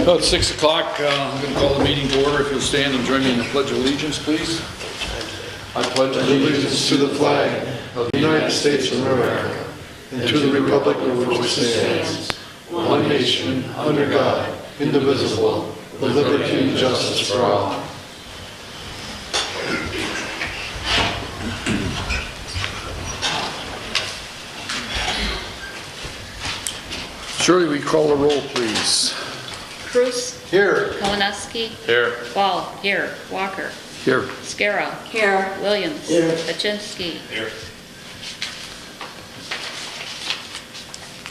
Well, it's 6 o'clock. I'm going to call the meeting to order. If you'll stand and join me in the Pledge of Allegiance, please. I pledge Allegiance to the flag of the United States of America and to the republic for which it stands, one nation, under God, indivisible, with liberty and justice for all. Shirley, we call the roll, please. Cruz. Here. Kalinowski. Here. Ball. Here. Walker. Here. Scarra. Here. Williams. Here. Paczynski. Here.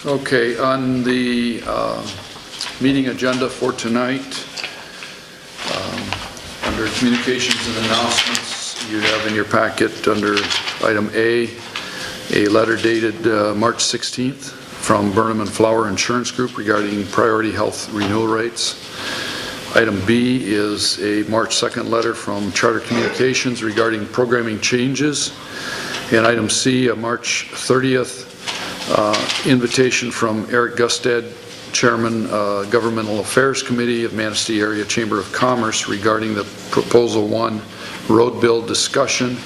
Okay, on the meeting agenda for tonight, under communications and announcements, you have in your packet under item A letter dated March 16th from Burnham and Flower Insurance Group regarding priority health renewal rates. Item B is a March 2nd letter from Charter Communications regarding programming changes. And item C, a March 30th invitation from Eric Gustad, Chairman, Governmental Affairs Committee of Manistee Area Chamber of Commerce regarding the Proposal 1 road bill discussion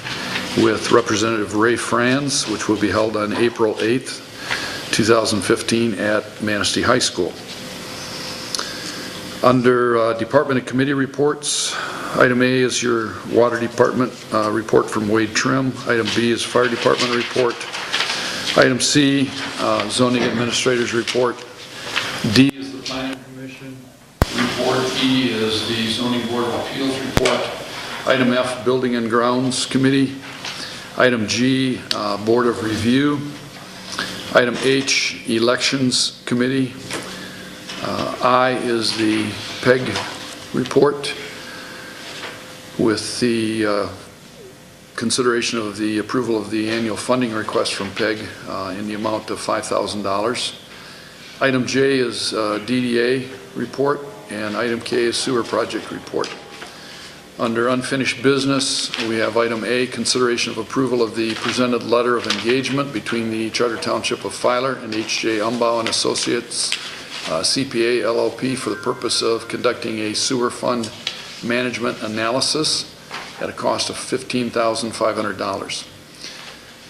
with Representative Ray Franz, which will be held on April 8th, 2015 at Manistee High School. Under Department and Committee reports, item A is your Water Department report from Wade Trim. Item B is Fire Department report. Item C, Zoning Administrator's report. D is the Planning Commission report. E is the Zoning Board of Appeals report. Item F, Building and Grounds Committee. Item G, Board of Review. Item H, Elections Committee. I is the PEG report with the consideration of the approval of the annual funding request from PEG in the amount of $5,000. Item J is DDA report, and item K is sewer project report. Under unfinished business, we have item A, consideration of approval of the presented letter of engagement between the Charter Township of Filer and H.J. Umbau and Associates, CPA LLP, for the purpose of conducting a sewer fund management analysis at a cost of $15,500.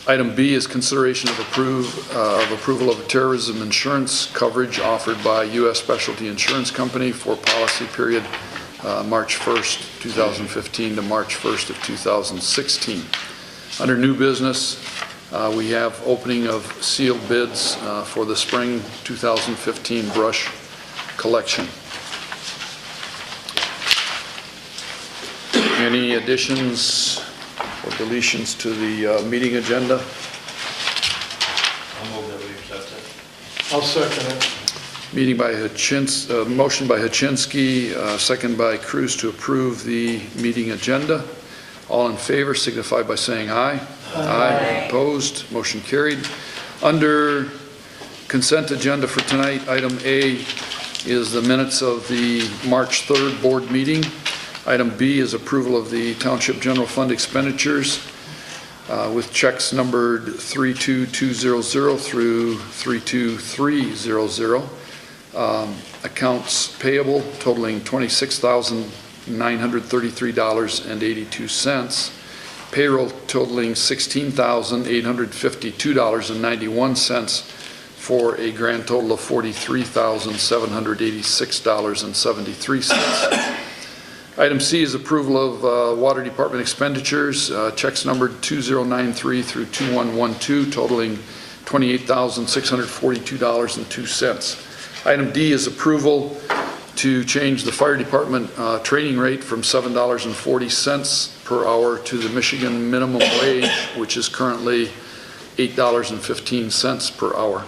Item B is consideration of approval of terrorism insurance coverage offered by U.S. Specialty Insurance Company for policy period March 1st, 2015 to March 1st of 2016. Under new business, we have opening of sealed bids for the spring 2015 brush collection. Any additions or deletions to the meeting agenda? I'll move that we accept it. I'll second it. Motion by Hachinsky, second by Cruz to approve the meeting agenda. All in favor signify by saying aye. Aye. Opposed, motion carried. Under consent agenda for tonight, item A is the minutes of the March 3rd board meeting. Item B is approval of the Township General Fund expenditures with checks numbered 32200 through 32300. Accounts payable totaling $26,933.82. Payroll totaling $16,852.91 for a grand total of $43,786.73. Item C is approval of Water Department expenditures, checks numbered 2093 through 2112 totaling $28,642.02. Item D is approval to change the Fire Department training rate from $7.40 per hour to the Michigan minimum wage, which is currently $8.15 per hour.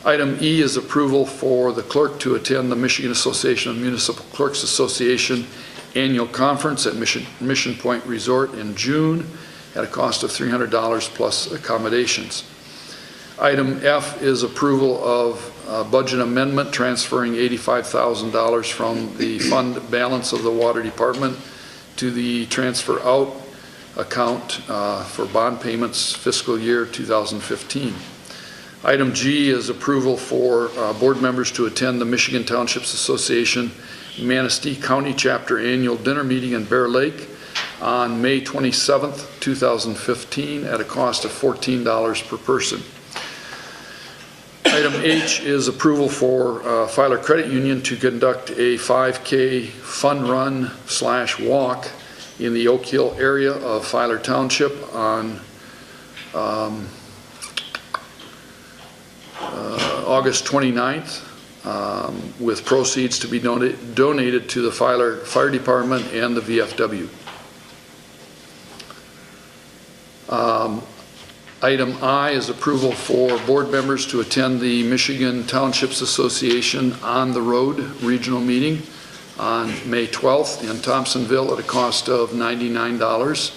Item E is approval for the clerk to attend the Michigan Association of Municipal Clerks Association annual conference at Mission Point Resort in June at a cost of $300 plus accommodations. Item F is approval of budget amendment transferring $85,000 from the fund balance of the Water Department to the transfer out account for bond payments fiscal year 2015. Item G is approval for board members to attend the Michigan Townships Association Manistee County Chapter Annual Dinner Meeting in Bear Lake on May 27th, 2015 at a cost of $14 per person. Item H is approval for Filer Credit Union to conduct a 5K fun run / walk in the Oak Hill area of Filer Township on August 29th, with proceeds to be donated to the Filer Fire Department and the VFW. Item I is approval for board members to attend the Michigan Townships Association On the Road Regional Meeting on May 12th in Thompsonville at a cost of $99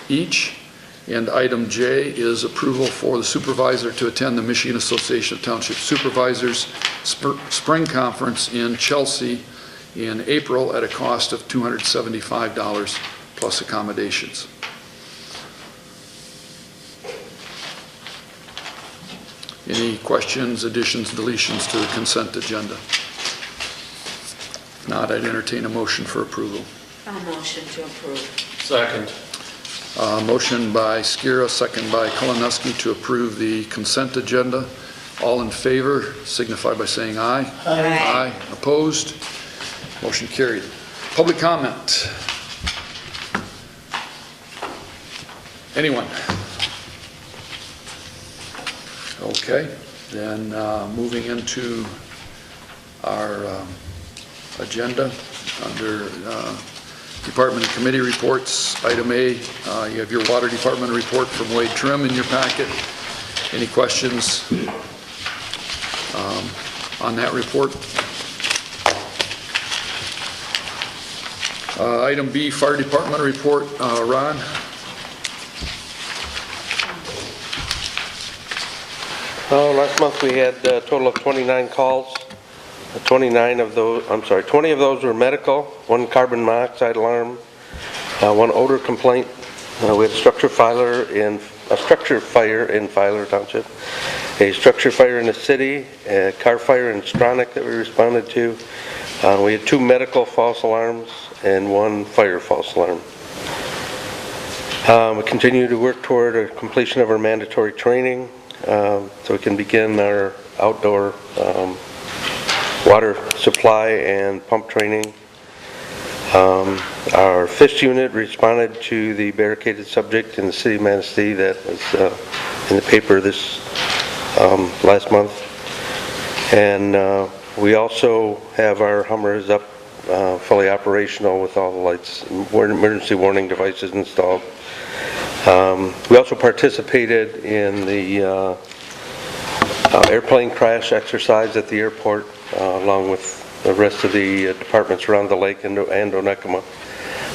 each. And item J is approval for the supervisor to attend the Michigan Association of Township Supervisors Spring Conference in Chelsea in April at a cost of $275 plus accommodations. Any questions, additions, deletions to the consent agenda? If not, I'd entertain a motion for approval. I'll motion to approve. Second. Motion by Skira, second by Kolineski to approve the consent agenda. All in favor signify by saying aye. Aye. Opposed? Motion carried. Public comment. Anyone? Okay, then moving into our agenda under Department and Committee reports. Item A, you have your Water Department report from Wade Trim in your packet. Any questions on that report? Item B, Fire Department report. Ron? Last month we had a total of 29 calls. 20 of those were medical, 1 carbon monoxide alarm, 1 odor complaint. We had a structure fire in Filer Township, a structure fire in the city, a car fire in Stronach that we responded to. We had 2 medical false alarms and 1 fire false alarm. We continue to work toward a completion of our mandatory training so we can begin our outdoor water supply and pump training. Our FISH unit responded to the barricaded subject in the city of Manistee that was in the paper this last month. And we also have our Hummers up fully operational with all the lights, emergency warning devices installed. We also participated in the airplane crash exercise at the airport along with the rest of the departments around the lake and Onekama.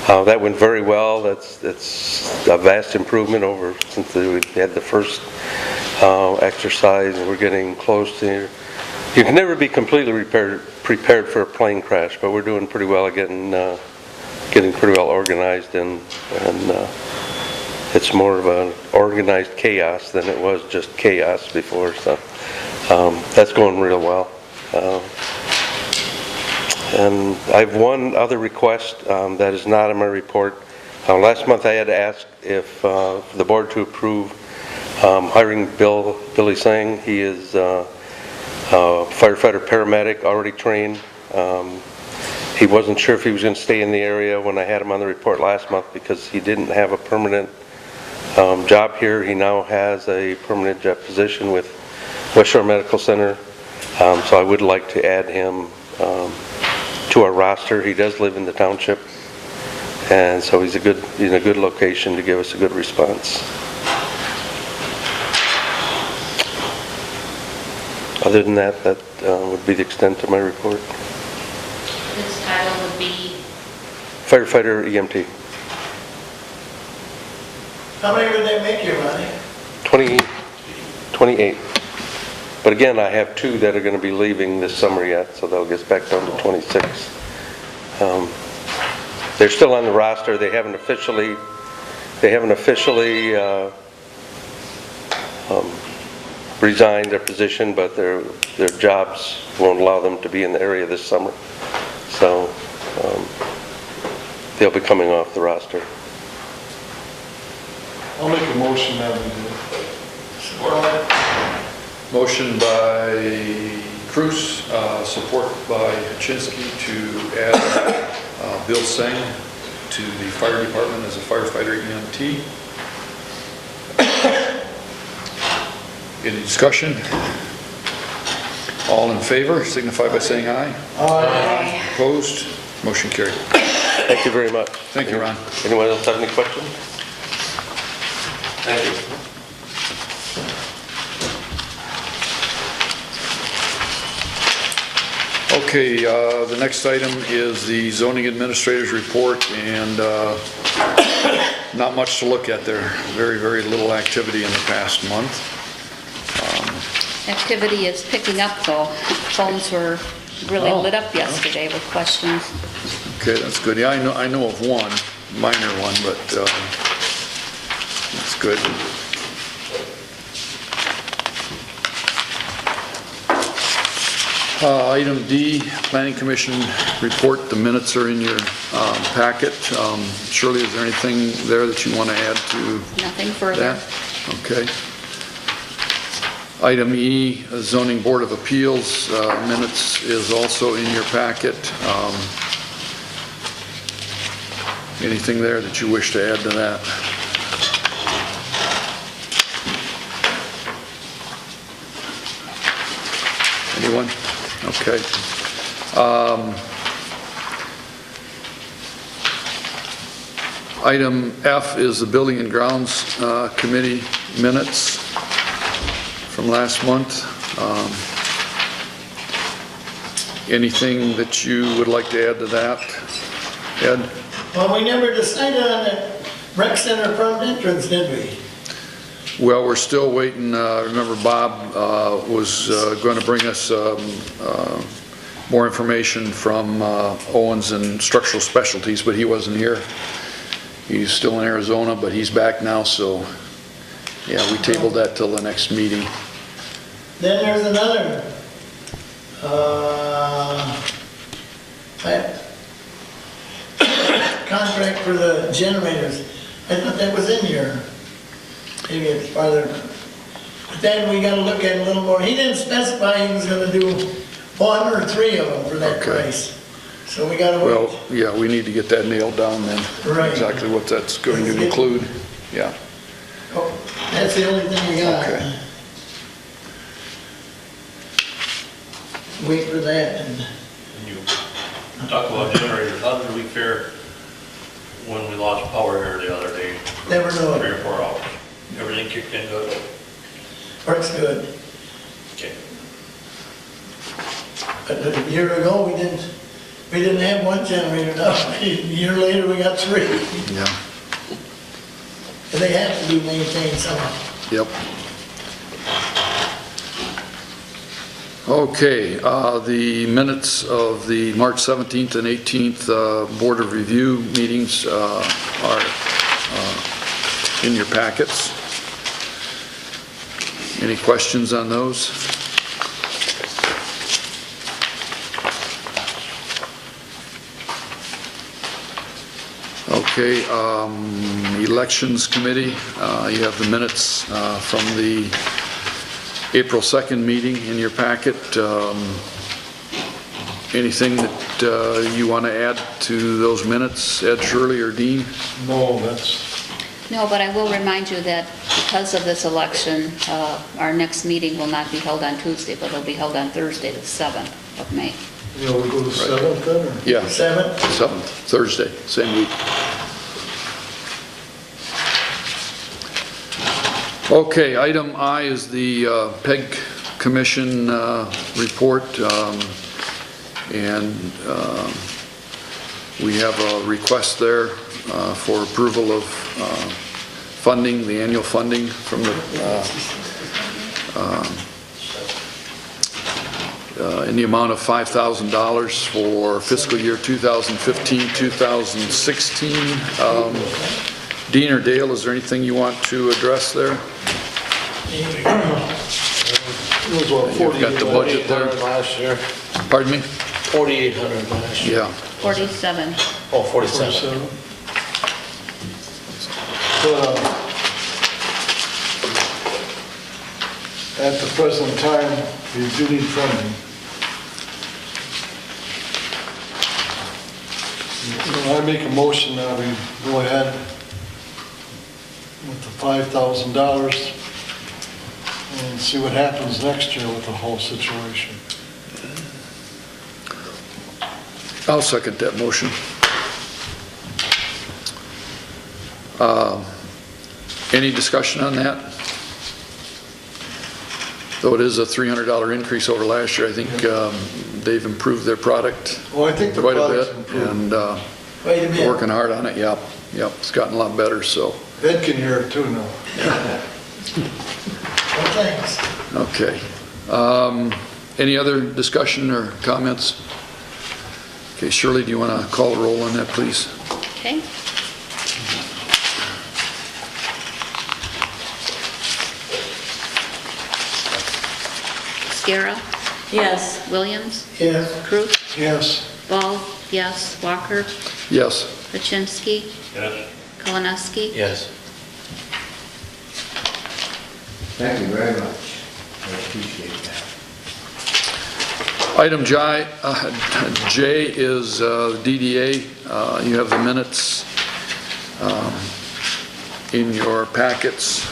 That went very well. That's a vast improvement over since we had the first exercise, and we're getting close to. You can never be completely prepared for a plane crash, but we're doing pretty well at getting pretty well organized, and it's more of an organized chaos than it was just chaos before. So that's going real well. And I have one other request that is not in my report. Last month I had asked if the board to approve hiring Billy Singh. He is firefighter paramedic, already trained. He wasn't sure if he was going to stay in the area when I had him on the report last month because he didn't have a permanent job here. He now has a permanent job position with West Shore Medical Center. So I would like to add him to our roster. He does live in the township, and so he's in a good location to give us a good response. Other than that, that would be the extent of my report. His title would be? Firefighter EMT. How many would they make you, Ronnie? 28. But again, I have 2 that are going to be leaving this summer yet, so they'll get back down to 26. They're still on the roster. They haven't officially resigned their position, but their jobs won't allow them to be in the area this summer. So they'll be coming off the roster. I'll make a motion that we do. Motion by Cruz, support by Chinsky to add Bill Seng to the fire department as a firefighter EMT. Any discussion? All in favor, signify by saying aye. Aye. Opposed? Motion carried. Thank you very much. Thank you, Ron. Anyone else have any questions? Thank you. Okay, the next item is the zoning administrator's report, and not much to look at there. Very, very little activity in the past month. Activity is picking up though. Phones were really lit up yesterday with questions. Okay, that's good. Yeah, I know of one, minor one, but that's good. Item D, Planning Commission report. The minutes are in your packet. Shirley, is there anything there that you want to add to Nothing further. that? Okay. Item E, Zoning Board of Appeals minutes is also in your packet. Anything there that you wish to add to that? Anyone? Okay. Item F is the Building and Grounds Committee minutes from last month. Anything that you would like to add to that, Ed? Well, we never decided on the rec center front entrance, did we? Well, we're still waiting. Remember, Bob was going to bring us more information from Owens and Structural Specialties, but he wasn't here. He's still in Arizona, but he's back now, so yeah, we tabled that till the next meeting. Then there's another, contract for the generators. I thought that was in here. Maybe it's farther. But then we gotta look at it a little more. He didn't specify he was gonna do one or three of them for that Okay. price. So we gotta Well, wait. yeah, we need to get that nailed down then. Right. Exactly what that's going to include. Yeah. Oh, that's the only thing we got. Okay. Wait for that and. And you talk about generators, how did we fare when we lost power here the other day? for Never know. 3 or 4 hours. Everything kicked in good? Works good. Okay. But a year ago, we didn't have one generator. Now, a year later, we got 3. Yeah. And they have to be maintained somehow. Yep. Okay, the minutes of the March 17th and 18th Board of Review meetings are in your packets. Any questions on those? Okay, Elections Committee, you have the minutes from the April 2nd meeting in your packet. Anything that you want to add to those minutes, Ed, Shirley, or Dean? No, that's, No, but I will remind you that because of this election, our next meeting will not be held on Tuesday, but it'll be held on Thursday, the 7th of May. we go to 7th then, or? Yeah, 7? 7th, Thursday, same week. Okay, item I is the PEG Commission report, and we have a request there for approval of funding, the annual funding from the in the amount of $5,000 for fiscal year 2015-2016. Dean or Dale, is there anything you want to address there? It was what, You've got the budget there. 4,800 last year. Pardon me? 4,800 last year. Yeah. 47. Oh, 47. 47. At the present time, we do need funding. So I make a motion that we go ahead with the $5,000 and see what happens next year with the whole situation. I'll second that motion. Any discussion on that? Though it is a $300 increase over last year, I think they've improved their product Well, I think the quite a product's bit, improved. and Wait a minute. working hard on it, yep, it's gotten a lot better, so, Ed can hear it too now. Well, thanks. okay. Any other discussion or comments? Okay, Shirley, do you want to call the roll on that, please? Okay. Scarra, Yes. Williams, Yes. Cruz, Yes, Ball, yes, Walker, Yes. Pachinsky, Yes. Kolonowski. Yes. Thank you very much. I appreciate that. Item J is DDA. You have the minutes in your packets.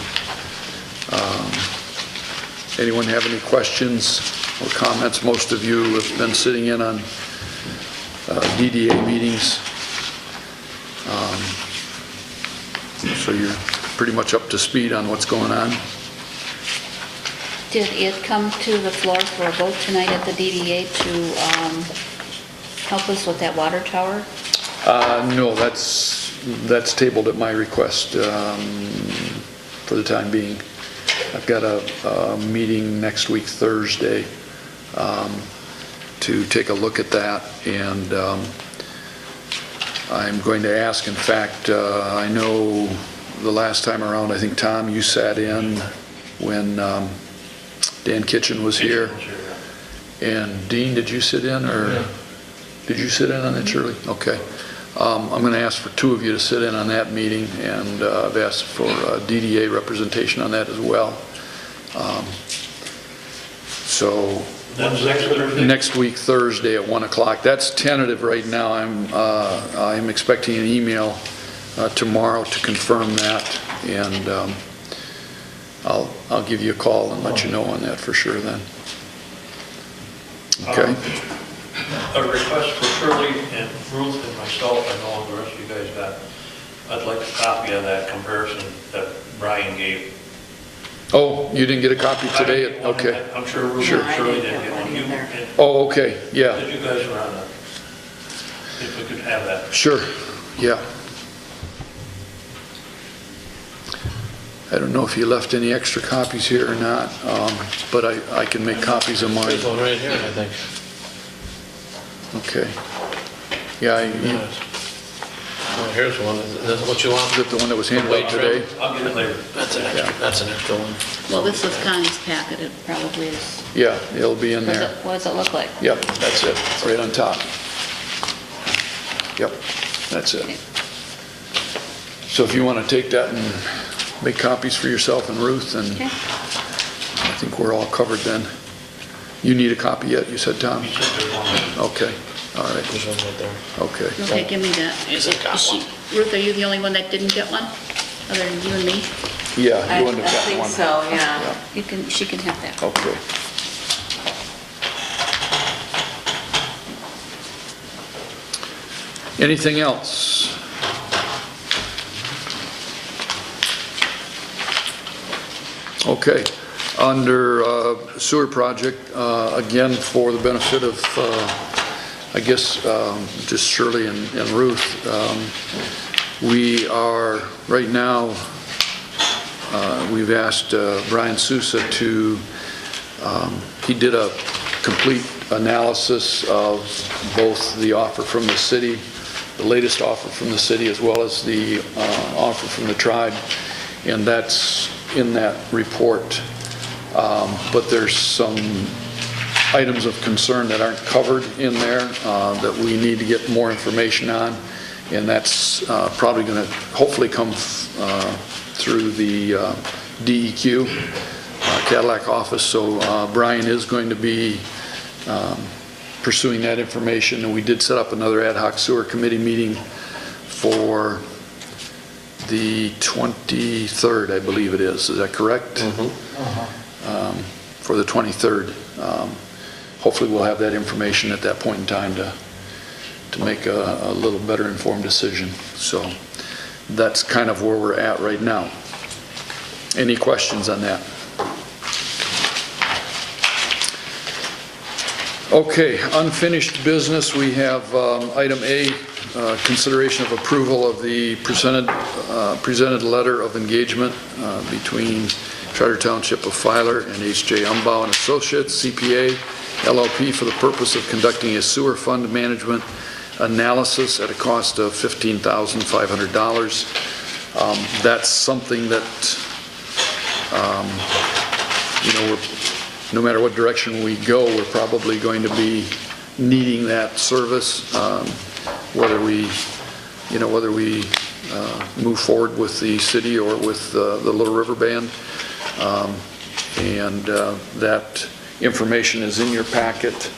Anyone have any questions or comments? Most of you have been sitting in on DDA meetings. So you're pretty much up to speed on what's going on. Did it come to the floor for a vote tonight at the DDA to help us with that water tower? No, that's tabled at my request for the time being. I've got a meeting next week, Thursday, to take a look at that, and I'm going to ask, in fact, I know the last time around, I think, Tom, you sat in when Dan Kitchen was here. And Dean, did you sit in, or Yeah. did you sit in on that, Shirley? Okay. I'm going to ask for two of you to sit in on that meeting, and I've asked for DDA representation on that as well. So That's next Thursday? next week, Thursday at 1 o'clock. That's tentative right now. I'm expecting an email tomorrow to confirm that, and I'll give you a call and let you know on that for sure then. Okay? A request for Shirley and Ruth and myself, I know the rest of you guys got, I'd like a copy of that comparison that Brian gave. Oh, you didn't get a copy today? Okay. I'm sure Ruth Sure. and Shirley didn't get one. You, Oh, okay, yeah, you guys were on that. If we could have that. sure, yeah. I don't know if you left any extra copies here or not, but I can make copies of mine. There's one right here, I think. Okay. Yeah, Yes. Oh, here's one. Is that what you want? is it the one that was handed out today? I'll get it later. That's an extra, that's an extra one. Well, this was Connie's packet, it probably is. Yeah, it'll be in there. What does it look like? Yep, that's it, right on top. Yep, that's it. So if you want to take that and make copies for yourself and Ruth, and Okay. I think we're all covered then. You need a copy yet, you said, Tom? You said there's one. Okay, all right, There's one right there. okay. Okay, give me that. Yes, I got Is she- Ruth, are you the only one that didn't get one? Other than you and me? Yeah, I you wouldn't have gotten think one. so, yeah. She can have that. Okay. Anything else? Okay, under sewer project, again, for the benefit of, I guess, just Shirley and Ruth, we are, right now, we've asked Brian Sousa to, he did a complete analysis of both the offer from the city, the latest offer from the city, as well as the offer from the tribe, and that's in that report. But there's some items of concern that aren't covered in there that we need to get more information on, and that's probably going to hopefully come through the DEQ, Cadillac office. So Brian is going to be pursuing that information, and we did set up another ad hoc sewer committee meeting for the 23rd, I believe it is. Is that correct? For the 23rd. Hopefully we'll have that information at that point in time to make a little better informed decision. So that's kind of where we're at right now. Any questions on that? Okay, unfinished business. We have item A, consideration of approval of the presented letter of engagement between Charter Township of Filer and H.J. Umbaugh and Associates, CPA, LLP, for the purpose of conducting a sewer fund management analysis at a cost of $15,500. That's something that, no matter what direction we go, we're probably going to be needing that service, whether we move forward with the city or with the Little River Band. That information is in your packet.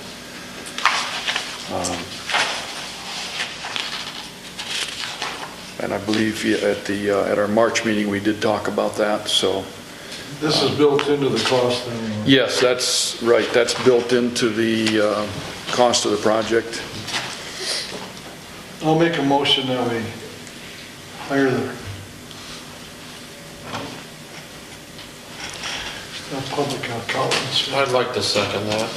And I believe at our March meeting we did talk about that. So This is built into the cost anyway. yes, that's right. That's built into the cost of the project. I'll make a motion that we hire the public accountants. I'd like to second that.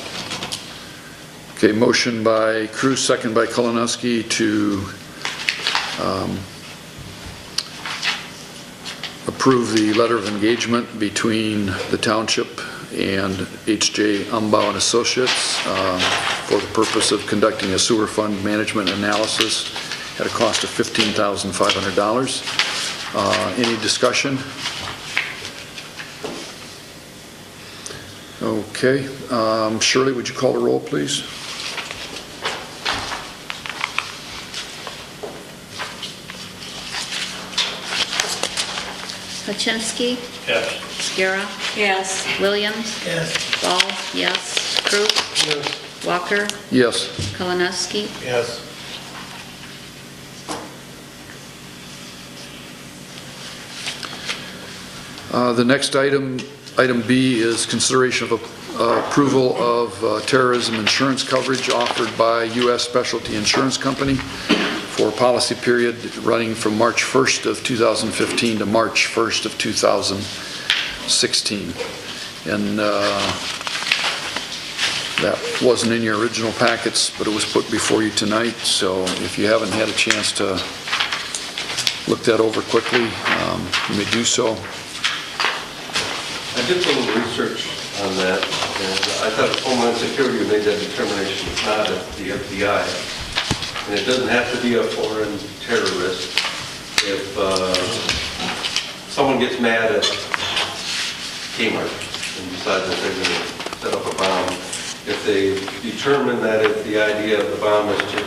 Okay, motion by Cruz, second by Kolonowski to approve the letter of engagement between the township and H.J. Umbaugh and Associates for the purpose of conducting a sewer fund management analysis at a cost of $15,500. Any discussion? Okay, Shirley, would you call the roll, please? Pachinsky, Yes. Skira, Yes. Williams, Yes. Ball, yes. Cruz, Yes. Walker, Yes. Kalinowski. Yes. The next item, item B, is consideration of approval of terrorism insurance coverage offered by U.S. Specialty Insurance Company for a policy period running from March 1st of 2015 to March 1st of 2016. And that wasn't in your original packets, but it was put before you tonight. So if you haven't had a chance to look that over quickly, you may do so. I did a little research on that, and I thought Homeland Security made that determination, it's not the FBI. And it doesn't have to be a foreign terrorist. If someone gets mad at Kmart and decides that they're going to set up a bomb, if they determine that the idea of the bomb is to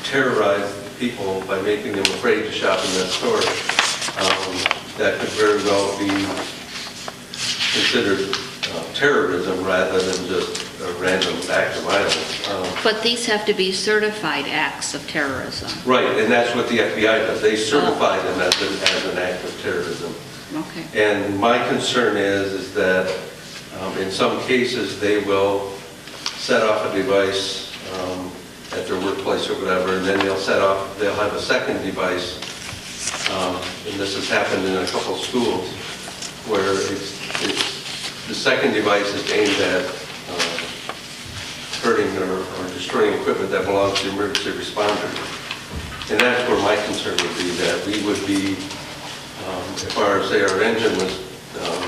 terrorize people by making them afraid to shop in that store, that could very well be considered terrorism rather than just a random act of violence. But these have to be certified acts of terrorism. Right, and that's what the FBI does. They certify them as an act of terrorism. Okay. And my concern is that in some cases they will set off a device at their workplace or whatever, and then they'll have a second device, and this has happened in a couple schools, where the second device is aimed at hurting or destroying equipment that belongs to emergency responders. And that's where my concern would be, that we would be, if our engine was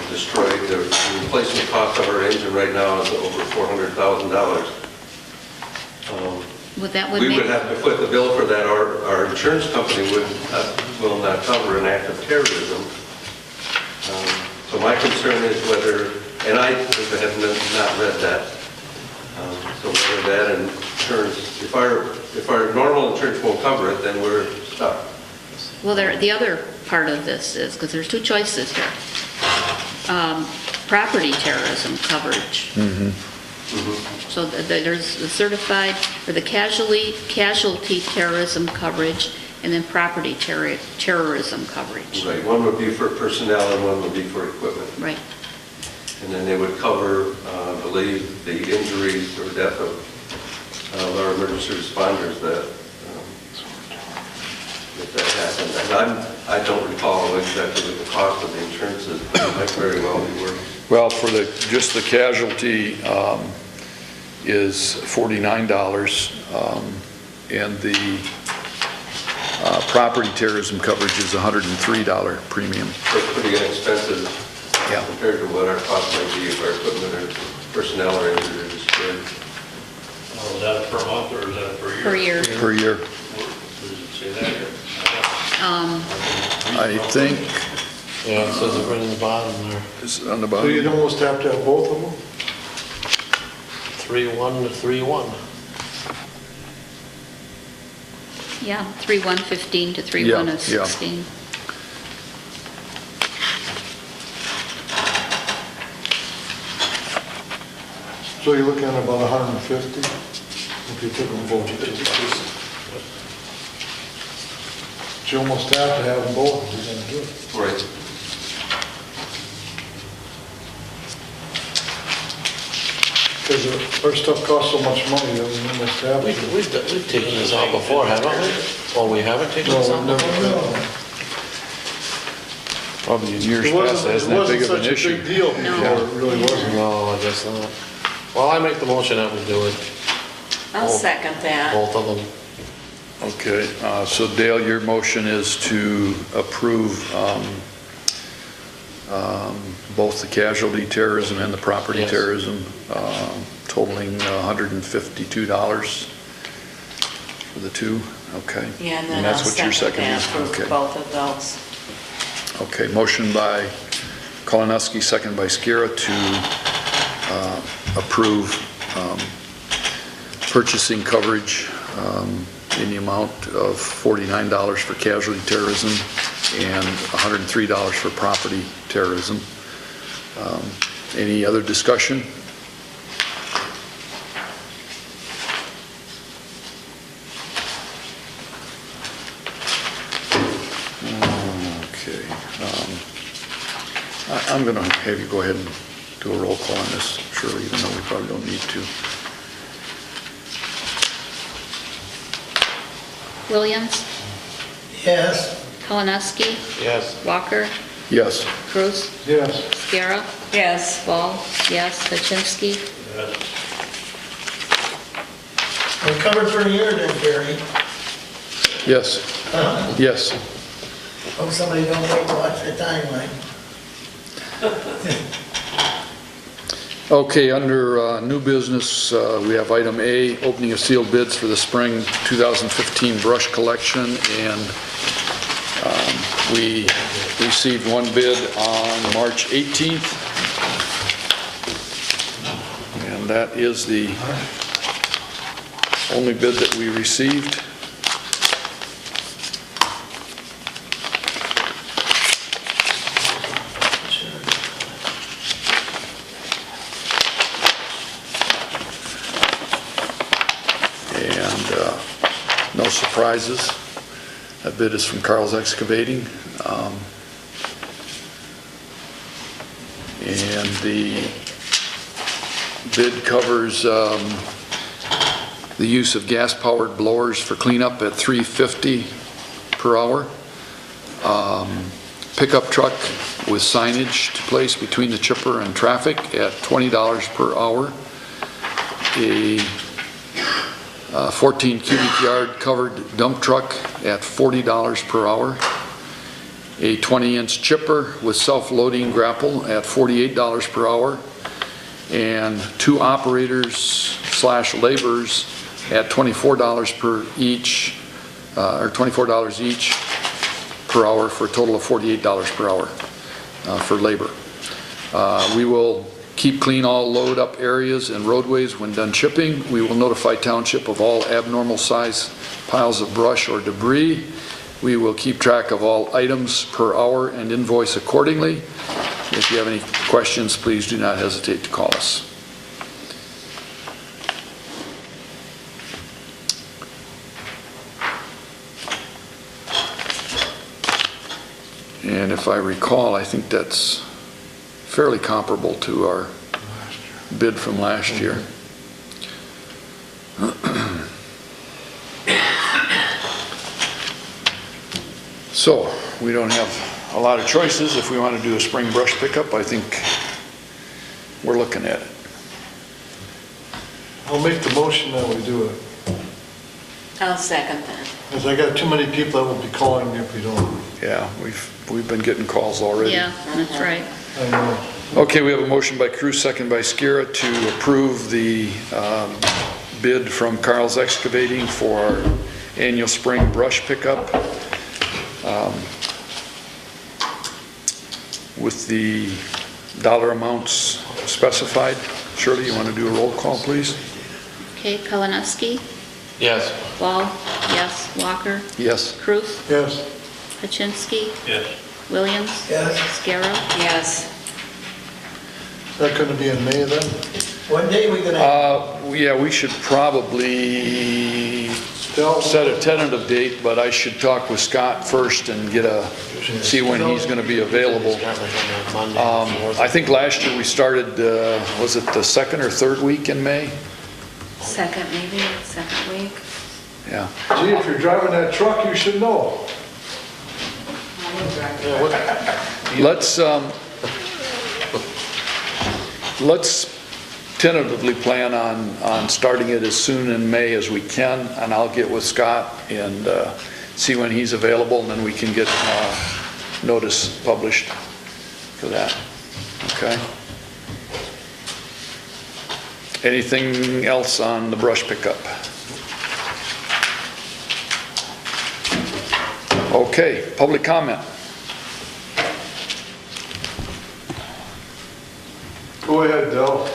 destroyed, the replacement cost of our engine right now is over $400,000. We would have to put the bill for that. Our insurance company will not cover an act of terrorism. So my concern is whether And I have not read that. So whether that insurance, if our normal insurance won't cover it, then we're stuck. Well, the other part of this is, because there's two choices here. Property terrorism coverage. So there's the certified, or the casualty terrorism coverage, and then property terrorism coverage. Right, one would be for personnel and one would be for equipment. Right. And then they would cover, I believe, the injuries or death of our emergency responders that if that happened. And I don't recall exactly what the cost of the insurance is, but it might very well be worth. Well, for just the casualty is $49, and the property terrorism coverage is $103 premium. So it's pretty inexpensive Yeah. compared to what our cost might be if our equipment or personnel are injured or destroyed. Is that per month or is that per year? Per year. Per year. Does it say that here? I think Yeah, it says it right in the bottom there. it's on the So you'd bottom. almost have to have both of them? 3-1 to 3-1. Yeah, 3/1/15 to Yeah, 3/1/16. So you're looking at about 150 if you took them both. But you almost have to have them both if you're gonna do it. Right. Because our stuff costs so much money that we almost have to. We've taken this out before, haven't we? Oh, we haven't taken No, this out no, before? no. Probably in years It past, wasn't, hasn't it that wasn't big of an such a issue. big deal before, it really wasn't. No, I guess not. Well, I make the motion that we do it, I'll second that. both of them. Okay, so Dale, your motion is to approve both the casualty terrorism and the property Yes. terrorism, totaling $152 for the two, okay? Yeah, and then And I'll that's what you're second that seconding? for Okay. both of those. Okay, motion by Kolonowski, second by Skiera to approve purchasing coverage in the amount of $49 for casualty terrorism and $103 for property terrorism. Any other discussion? Okay. I'm going to have you go ahead and do a roll call on this, Shirley, even though we probably don't need to. Williams, Yes. Kalinowski, Yes. Walker, Yes. Cruz, Yes. Scarra, Yes. Ball, yes, Kaczynski. Yes. We're covered for a year then, Gary. Yes. Yes. Hope somebody don't wait to watch the timeline. Okay, under new business, we have item A, opening of sealed bids for the spring 2015 brush collection, and we received one bid on March 18th, and that is the only bid that we received. No surprises. That bid is from Carl's Excavating. And the bid covers the use of gas-powered blowers for cleanup at $3.50 per hour. Pickup truck with signage to place between the chipper and traffic at $20 per hour. A 14 cubic yard covered dump truck at $40 per hour. A 20-inch chipper with self-loading grapple at $48 per hour. And two operators / laborers at $24 per each, or $24 each per hour, for a total of $48 per hour for labor. We will Keep clean all load-up areas and roadways when done chipping. We will notify township of all abnormal size piles of brush or debris. We will keep track of all items per hour and invoice accordingly. If you have any questions, please do not hesitate to call us. And if I recall, I think that's fairly comparable to our bid from last year. So, we don't have a lot of choices. If we want to do a spring brush pickup, I think we're looking at it. I'll make the motion that we do it. I'll second that. Because I got too many people that will be calling me if we don't. Yeah, we've been getting calls already. Yeah, that's right. I know. Okay, we have a motion by Cruz, second by Skira to approve the bid from Carl's Excavating for our annual spring brush pickup with the dollar amounts specified. Shirley, you want to do a roll call, please? Okay, Kalinowski, Yes. Ball, yes, Walker, Yes. Cruz, Yes. Pachinsky, Yes. Williams, Yes. Scarrow. Yes. Is that going to be in May then? What day we gonna, Yeah, we should probably set a tentative date, but I should talk with Scott first and see when he's going to be available. I think last year we started, was it the second or third week in May? Second, maybe, second week. Yeah. Gee, if you're driving that truck, you should know. Let's tentatively plan on starting it as soon in May as we can, and I'll get with Scott and see when he's available, and then we can get notice published for that. Okay? Anything else on the brush pickup? Okay, public comment. Go ahead, Del.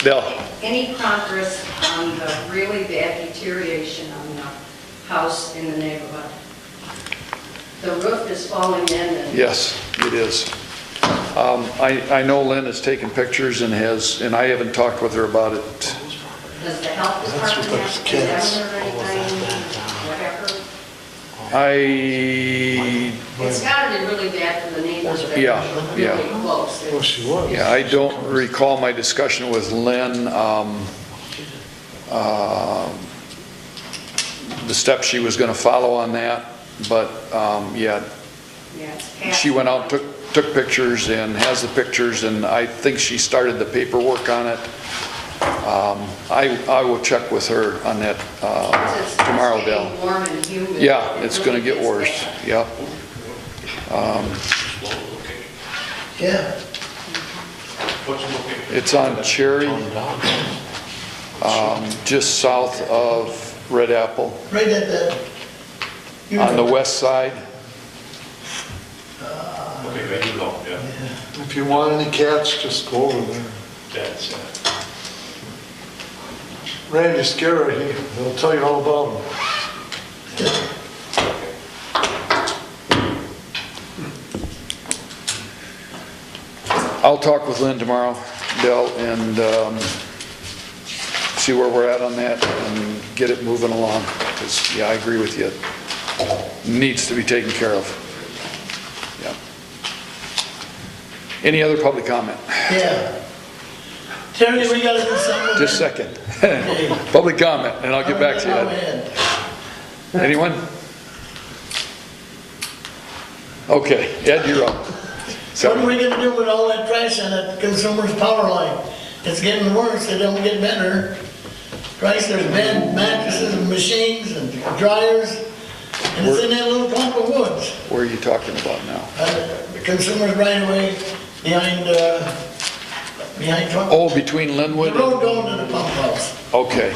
Del? Any progress on the really bad deterioration on the house in the neighborhood? The roof is falling in and... Yes, it is. I know Lynn has taken pictures and I haven't talked with her about it. Does the health department have to be down there or anything, whatever? It's gotta be really bad for the neighbors that Yeah, are yeah. really close. Well, she was. Yeah, I don't recall my discussion with Lynn, the steps she was going to follow on that, but yeah, Yeah, it's past- she went out, took pictures and has the pictures, and I think she started the paperwork on it. I will check with her on that It's tomorrow, staying Del. warm and humid. Yeah, it's It going to really get worse, gets yep. yeah, It's on Cherry, just south of Red Apple, right at the... on the west side. Okay, ready to go, yeah. If you want any cats, just go over there. That's it. Randy Scarra, he'll tell you all about them. I'll talk with Lynn tomorrow, Del, and see where we're at on that and get it moving along. Because, yeah, I agree with you. It needs to be taken care of. Yeah. Any other public comment? Yeah. Terry, we gotta do something with Just a that. second. Public comment, and I'll get back to you, Go Ed. ahead. Anyone? Okay, Ed, you're up. What are we gonna do with all that trash on that consumer's power line? It's getting worse, it don't get better. Chrysler's bed, mattresses and machines and dryers, and it's in that little clump of woods. Where are you talking about now? The consumer's right away behind Trump. Oh, between The Linwood road and... going to the pump house. Okay.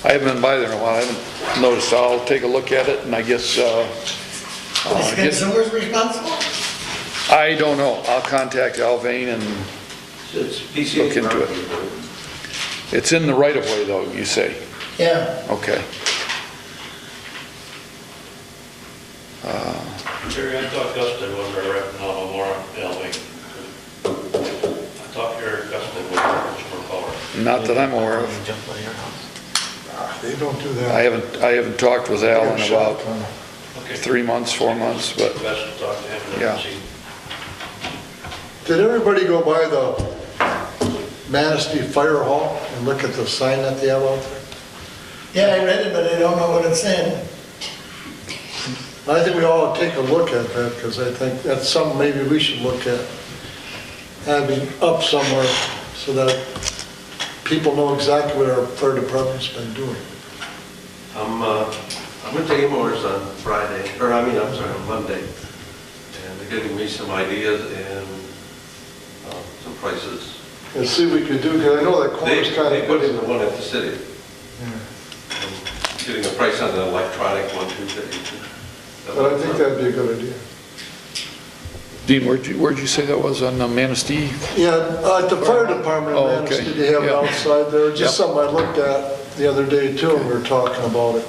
I haven't been by there in a while. I haven't noticed. I'll take a look at it, and I guess, Is the get- consumer's responsible? I don't know. I'll contact Alvain and It's PCA. Look into it. it's in the right of way though, you say? Yeah, Okay. Jerry, I thought Guston was our rep, not Omar Elway. I thought Eric Guston was our for power. Not that I'm aware of. Jump on your house. They don't do that. I haven't talked with Al in about Okay. 3 months, 4 months, but Best to talk to him and Yeah. see. Did everybody go by the Manistee Fire Hall and look at the sign that they have out there? yeah, I read it, but I don't know what it said. I think we ought to take a look at that, because I think that's something maybe we should look at, having up somewhere so that people know exactly what our fire department's been doing. I went to Amores on Friday, I'm sorry, on Monday, and they're giving me some ideas and some prices. And see what we could do, because I know that corner's kind They of put in busy. the one at the city. Getting a price on the electronic one, $250. But I think that'd be a good idea. Dean, where'd you say that was, on Manistee? Yeah, at the fire department Oh, in okay. Manistee, they have it Yeah. outside there, Yep. just something I looked at the other day too, and we were talking about it.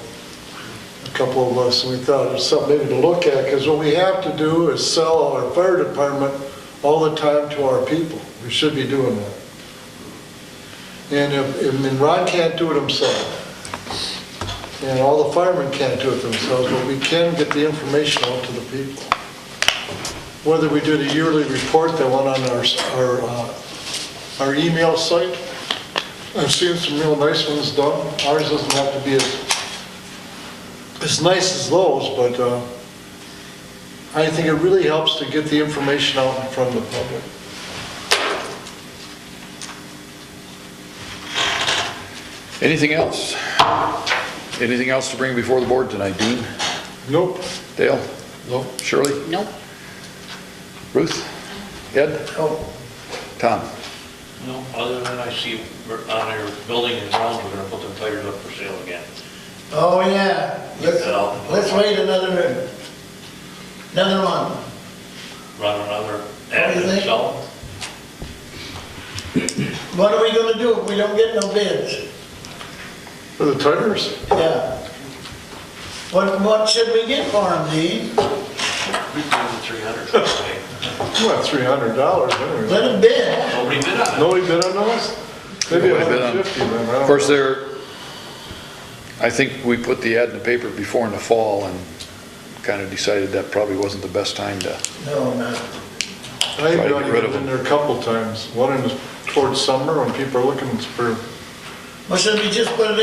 A couple of us, and we thought it was something maybe to look at, because what we have to do is sell our fire department all the time to our people. We should be doing that. And if Ron can't do it himself, and all the firemen can't do it themselves, but we can get the information out to the people. Whether we did a yearly report that went on our email site, I've seen some real nice ones done. Ours doesn't have to be as nice as those, but I think it really helps to get the information out in front of the public. Anything else? Anything else to bring before the board tonight, Dean? Nope. Dale? No. Shirley? Nope. Ruth? Ed? Oh, Tom? No, other than I see on your building and grounds, we're gonna put them tires up for sale again. oh, yeah, let's wait another one. Run another What do ad you and think? sell them. What are we gonna do if we don't get no bids? For the tires? Yeah. What should we get for them, Dean? We paid them 300, okay. What, $300 anyway? Let them bid. Nobody bid on it. Nobody bid on those? Maybe Nobody bid on- 150 then, I don't Of course, know. I think we put the ad in the paper before in the fall and kind of decided that probably wasn't the best time to, No, not. I've Try to get only rid of been in them. there a couple times. One in towards summer when people are looking for, Well, should we just put it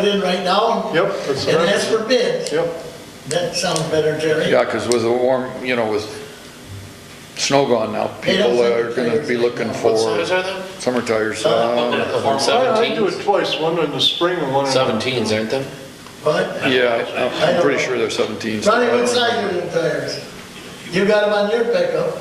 in right now? yep, that's And right. ask for bids? Yep. That sounds better, Jerry. yeah, because with the warm, with snow gone now, They don't people sell are going to tires be looking anymore. for What size are them? summer tires. From I do 17s? it twice, one in the spring and one in. 17s, aren't they? What? Yeah, I'm pretty sure they're 17s. Ronnie, what size are your tires? You got them on your pickup?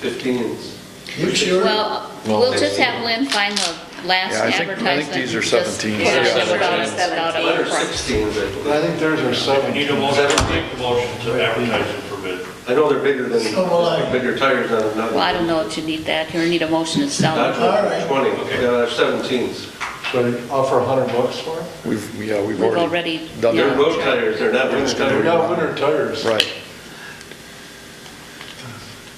15s. You sure? Well, we'll just have Lynn find the last Yeah, I think advertisement. these are Just 17s, put it yeah. without a Mine are price. 16s, I I believe. think theirs are We 7. need a motion, make the motion to advertise it for bid. I know they're bigger than, So will I. bigger tires than another. Well, I don't know if you need that, you need a motion to sell Not them. All right. 20, yeah, they're 17s. So I offer $100 for it? We've We've already already, done They're yeah. that. road tires, they're not winter They're tires. not winter tires. Right.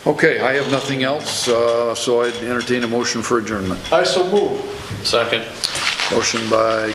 Okay, I have nothing else, so I'd entertain a motion for adjournment. I so move. Second. Motion by